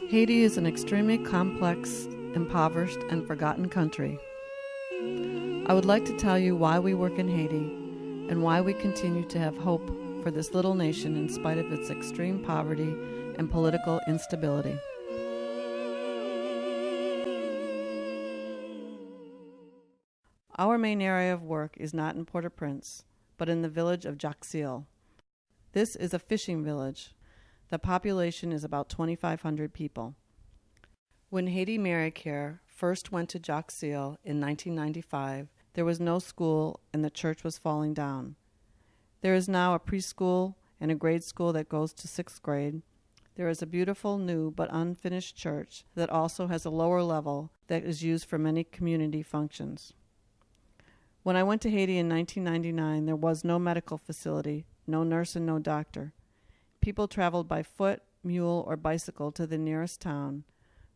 Haiti is an extremely complex, impoverished, and forgotten country. I would like to tell you why we work in Haiti and why we continue to have hope for this little nation in spite of its extreme poverty and political instability. Our main area of work is not in Port-au-Prince, but in the village of Jacquesyl. This is a fishing village. The population is about 2,500 people. When Haiti Marycare first went to Jacquesyl in 1995, there was no school and the church was falling down. There is now a preschool and a grade school that goes to 6th grade. There is a beautiful new but unfinished church that also has a lower level that is used for many community functions. When I went to Haiti in 1999, there was no medical facility, no nurse and no doctor. People traveled by foot, mule, or bicycle to the nearest town,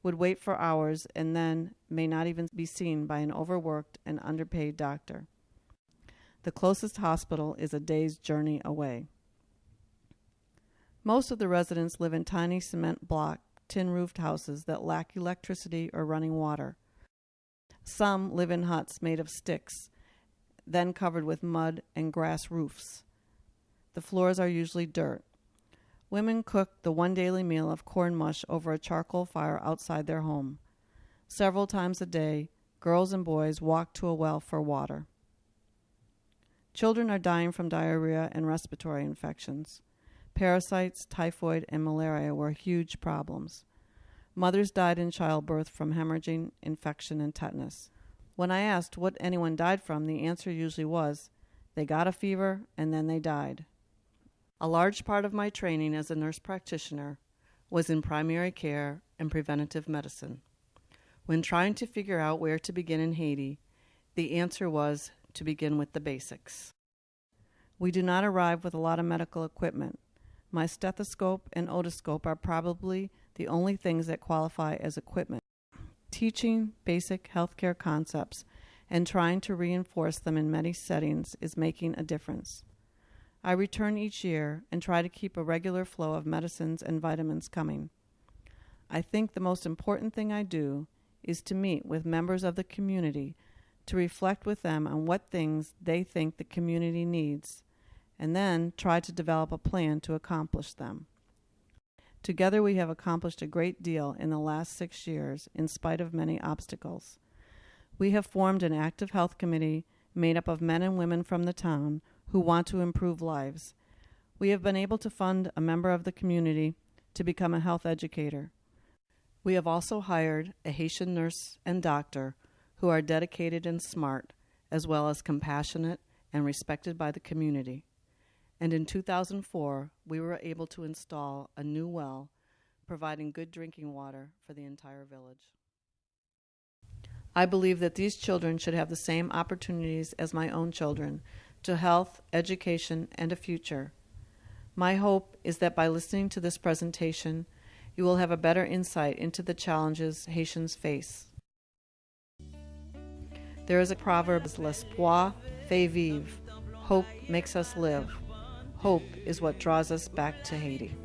would wait for hours, and then may not even be seen by an overworked and underpaid doctor. The closest hospital is a day's journey away. Most of the residents live in tiny cement block, tin-roofed houses that lack electricity or running water. Some live in huts made of sticks, then covered with mud and grass roofs. The floors are usually dirt. Women cook the one daily meal of corn mush over a charcoal fire outside their home. Several times a day, girls and boys walk to a well for water. Children are dying from diarrhea and respiratory infections. Parasites, typhoid, and malaria were huge problems. Mothers died in childbirth from hemorrhaging, infection, and tetanus. When I asked what anyone died from, the answer usually was, they got a fever and then they died. A large part of my training as a nurse practitioner was in primary care and preventative medicine. When trying to figure out where to begin in Haiti, the answer was to begin with the basics. We do not arrive with a lot of medical equipment. My stethoscope and otoscope are probably the only things that qualify as equipment. Teaching basic healthcare concepts and trying to reinforce them in many settings is making a difference. I return each year and try to keep a regular flow of medicines and vitamins coming. I think the most important thing I do is to meet with members of the community to reflect with them on what things they think the community needs, and then try to develop a plan to accomplish them. Together we have accomplished a great deal in the last 6 years in spite of many obstacles. We have formed an active health committee made up of men and women from the town who want to improve lives. We have been able to fund a member of the community to become a health educator. We have also hired a Haitian nurse and doctor who are dedicated and smart, as well as compassionate and respected by the community. And in 2004, we were able to install a new well, providing good drinking water for the entire village. I believe that these children should have the same opportunities as my own children to health, education, and a future. My hope is that by listening to this presentation, you will have a better insight into the challenges Haitians face. There is a proverb, l'espoir fait vivre. Hope makes us live. Hope is what draws us back to Haiti.